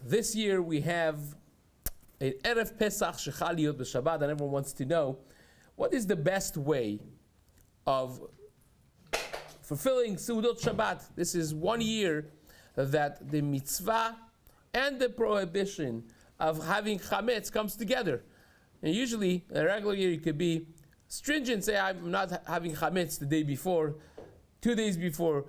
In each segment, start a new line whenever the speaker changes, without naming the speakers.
This year we have an Erev Pesach Shechal Yot b'Shabbat, and everyone wants to know what is the best way of fulfilling Seudot Shabbat. This is 1 year that the mitzvah and the prohibition of having chametz comes together. And usually, in a regular year, you could be stringent, say I'm not having chametz the day before, 2 days before,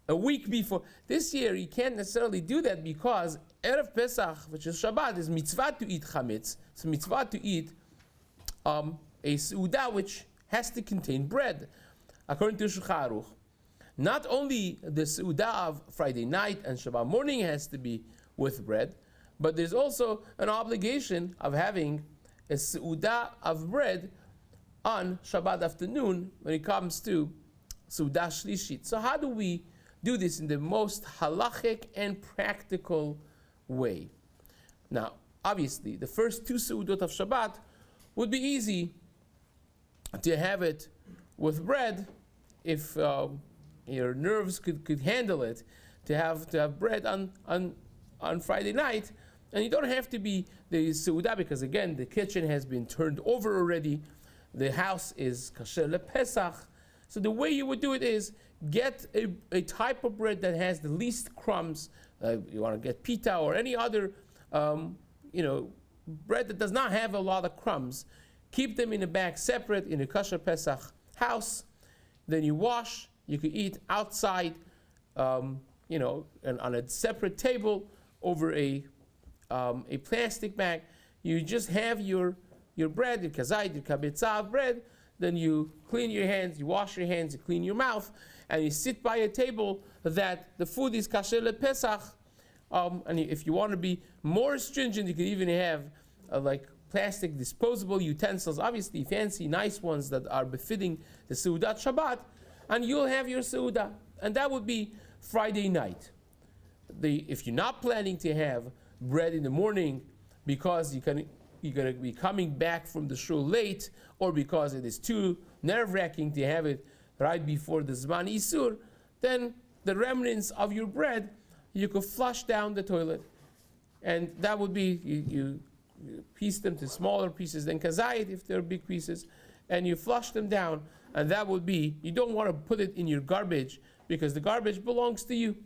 a week before. This year, you can't necessarily do that because Erev Pesach, which is Shabbat, is mitzvah to eat chametz. It's a mitzvah to eat a seudah which has to contain bread. According to Shulchan Aruch, not only the seudah of Friday night and Shabbat morning has to be with bread, but there's also an obligation of having a seudah of bread on Shabbat afternoon when it comes to seudah shlishit. So how do we do this in the most halachic and practical way? Now, obviously, the first 2 seudot of Shabbat would be easy to have it with bread if your nerves could handle it, to have bread on Friday night. And you don't have to be the seudah because, again, the kitchen has been turned over already. The house is kasher lePesach. So the way you would do it is get a type of bread that has the least crumbs. You want to get pita or any other, bread that does not have a lot of crumbs. Keep them in a bag separate in a kasher Pesach house. Then you wash. You could eat outside, and on a separate table over a plastic bag. You just have your bread, your kazait, your kabetzav bread. Then you clean your hands, you wash your hands, you clean your mouth, and you sit by a table that the food is kasher lePesach. And if you want to be more stringent, you could even have like plastic disposable utensils, obviously fancy, nice ones that are befitting the Seudat Shabbat, and you'll have your Seudah. And that would be Friday night. If you're not planning to have bread in the morning because you're going to be coming back from the shul late, or because it is too nerve-wracking to have it right before the Zman Isur, then the remnants of your bread, you could flush down the toilet. And that would be, you piece them to smaller pieces than kazayit if they're big pieces, and you flush them down, and that would be, you don't want to put it in your garbage because the garbage belongs to you,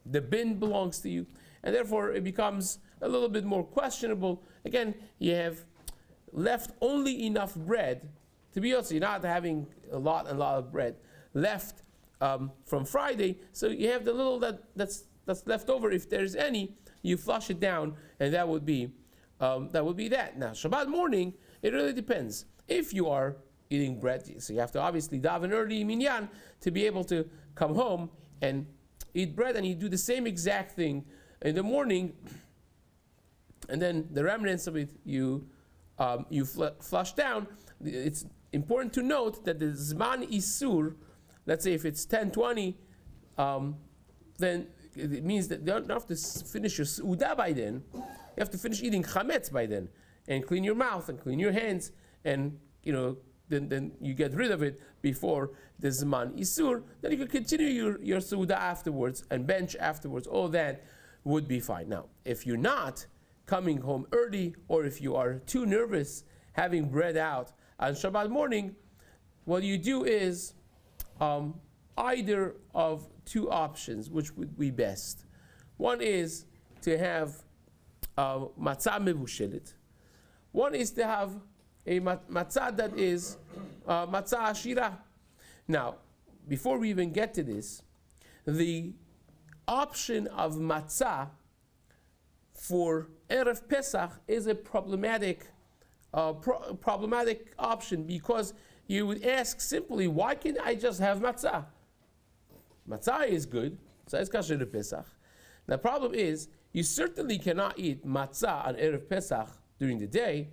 the bin belongs to you, and therefore it becomes a little bit more questionable. Again, you have left only enough bread to be also, you're not having a lot of bread left from Friday, so you have the little that's left over. If there's any, you flush it down, and that would be that. Now, Shabbat morning, it really depends. If you are eating bread, so you have to obviously daven early minyan to be able to come home and eat bread, and you do the same exact thing in the morning, and then the remnants of it you flush down. It's important to note that the Zman Isur, let's say if it's 10:20, then it means that you don't have to finish your Seudah by then. You have to finish eating chametz by then, and clean your mouth and clean your hands, and then you get rid of it before the Zman Isur. Then you can continue your Seudah afterwards and bench afterwards. All that would be fine. Now, if you're not coming home early, or if you are too nervous having bread out on Shabbat morning, what you do is either of 2 options, which would be best. One is to have matzah mevushelet. One is to have a matzah that is matzah ashira. Now, before we even get to this, the option of matzah for Erev Pesach is a problematic option, because you would ask simply, why can't I just have matzah? Matzah is good, so it's kasher to Pesach. The problem is, you certainly cannot eat matzah on Erev Pesach during the day.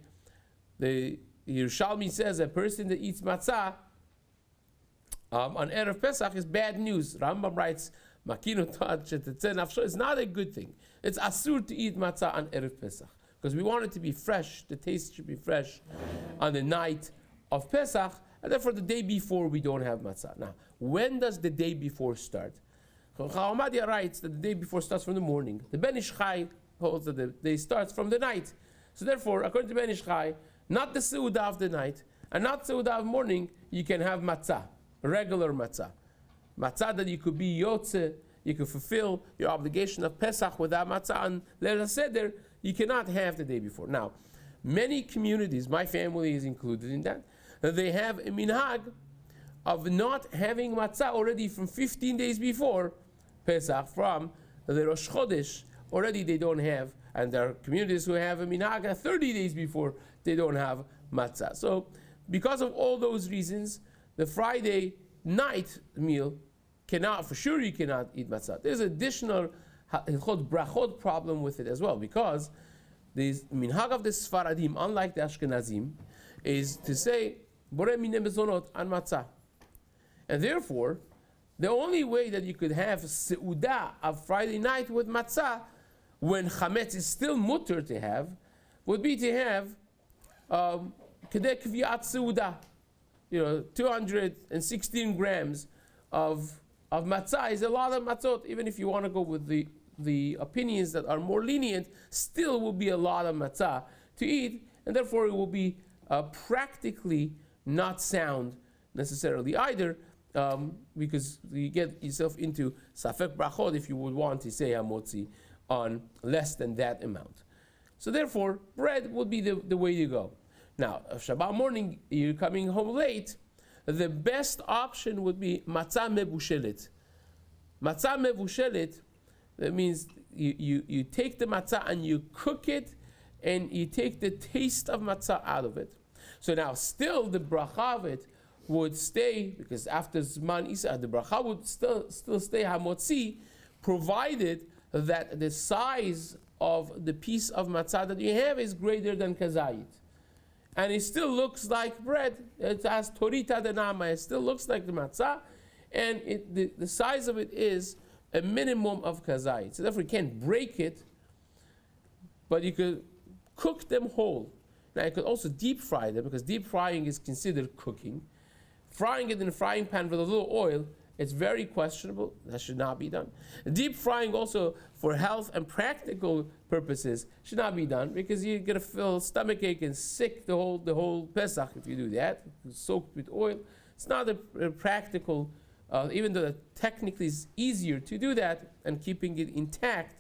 The Yerushalmi says a person that eats matzah on Erev Pesach is bad news. Rambam writes, it's not a good thing. It's asur to eat matzah on Erev Pesach, because we want it to be fresh, the taste should be fresh on the night of Pesach, and therefore the day before we don't have matzah. Now, when does the day before start? Chachamadia writes that the day before starts from the morning. The Ben Ish Chai holds that the day starts from the night. So therefore, according to Ben Ish Chai, not the Seudah of the night, and not Seudah of morning, you can have matzah, regular matzah. Matzah that you could be yotze, you could fulfill your obligation of Pesach without matzah, and Leil HaSeder, you cannot have the day before. Now, many communities, my family is included in that, they have a minhag of not having matzah already from 15 days before Pesach, from the Rosh Chodesh, already they don't have, and there are communities who have a minhag 30 days before they don't have matzah. So, because of all those reasons, the Friday night meal cannot, for sure you cannot eat matzah. There's additional hilchot brachot problem with it as well, because the minhag of the Sfaradim, unlike the Ashkenazim, is to say borei minei mezonot on matzah. And therefore, the only way that you could have seudah of Friday night with matzah, when chametz is still mutter to have, would be to have kedei kviat seudah, 216 grams of matzah is a lot of matzot. Even if you want to go with the opinions that are more lenient, still will be a lot of matzah to eat, and therefore it will be practically not sound necessarily either, because you get yourself into safek brachot if you would want to say hamotzi on less than that amount. So therefore, bread would be the way to go. Now, if Shabbat morning you're coming home late, the best option would be matzah mevushelet. Matzah mevushelet, that means you take the matzah and you cook it, and you take the taste of matzah out of it. So now still the bracha of it would stay, because after Zman Isa, the bracha would still stay hamotzi, provided that the size of the piece of matzah that you have is greater than kazayit. And it still looks like bread. It has torita denama. It still looks like the matzah, and the size of it is a minimum of kazayit. So therefore you can't break it, but you could cook them whole. Now you could also deep fry them, because deep frying is considered cooking. Frying it in a frying pan with a little oil, it's very questionable. That should not be done. Deep frying also for health and practical purposes should not be done, because you're going to feel stomachache and sick the whole Pesach if you do that. It's soaked with oil. It's not a practical, even though technically it's easier to do that and keeping it intact,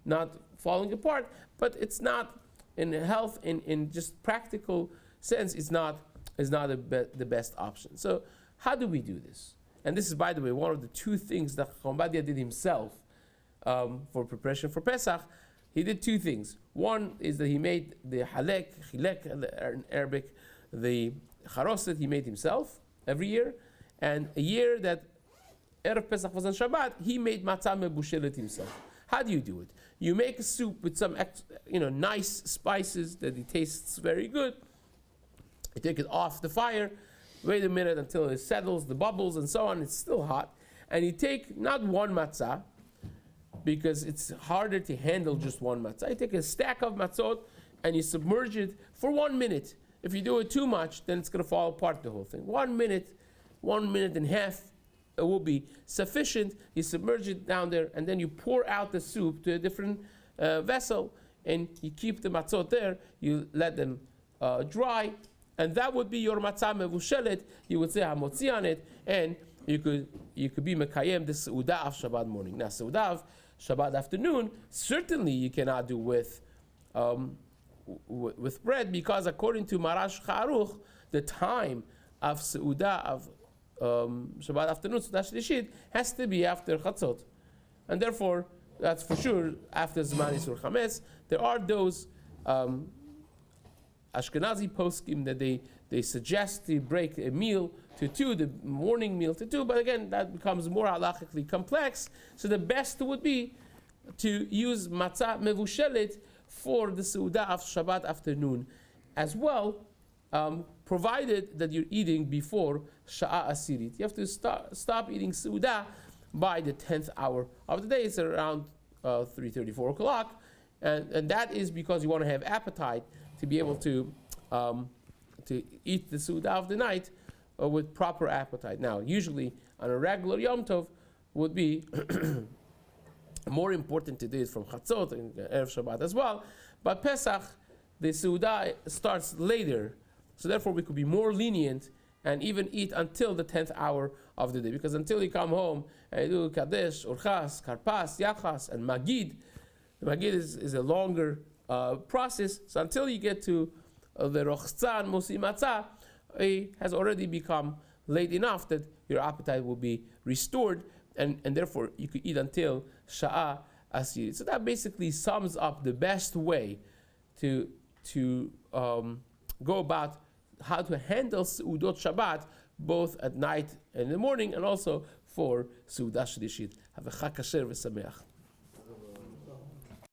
not falling apart, but it's not in health, in just practical sense, is not the best option. So how do we do this? And this is, by the way, one of the two things that Chobadia did himself for preparation for Pesach. He did two things. One is that he made the chilek in Arabic, the charoset he made himself every year, and a year that Erev Pesach was on Shabbat, he made matzah mebushelet himself. How do you do it? You make a soup with some nice spices that it tastes very good. You take it off the fire, wait a minute until it settles, the bubbles and so on, it's still hot. And you take not one matzah, because it's harder to handle just one matzah. You take a stack of matzot and you submerge it for 1 minute. If you do it too much, then it's going to fall apart, the whole thing. 1 minute, 1 minute and a half, it will be sufficient. You submerge it down there, and then you pour out the soup to a different vessel, and you keep the matzot there. You let them dry, and that would be your matzah mevushelet. You would say hamotzi on it, and you could be mekayem the seudah of Shabbat morning. Now, seudah of Shabbat afternoon, certainly you cannot do with bread, because according to Marash Charuch, the time of seudah of Shabbat afternoon, Seudah Shlishit, has to be after Chatzot. And therefore, that's for sure after Zman Isur Chametz. There are those Ashkenazi poskim that they suggest to break a meal to 2, the morning meal to 2, but again, that becomes more halachically complex. So the best would be to use matzah mevushelet for the seudah of Shabbat afternoon as well, provided that you're eating before Sha'a Asirit. You have to stop eating seudah by the 10th hour of the day. It's around 3:30, 4 o'clock, and that is because you want to have appetite to be able to eat the seudah of the night with proper appetite. Now, usually on a regular Yom Tov would be More important to do it from Chatzot and Erev Shabbat as well. But Pesach, the Seudah starts later. So therefore we could be more lenient and even eat until the 10th hour of the day. Because until you come home and you do Kadesh, Urchas, Karpas, Yachas, and Magid, the Magid is a longer process. So until you get to the Rochzan, Musi Matzah, it has already become late enough that your appetite will be restored, and therefore you could eat until Sha'ah Asir. So that basically sums up the best way to go about how to handle Seudot Shabbat, both at night and in the morning, and also for Seudah Shlishit. Have a Chag Kasher v'Sameach.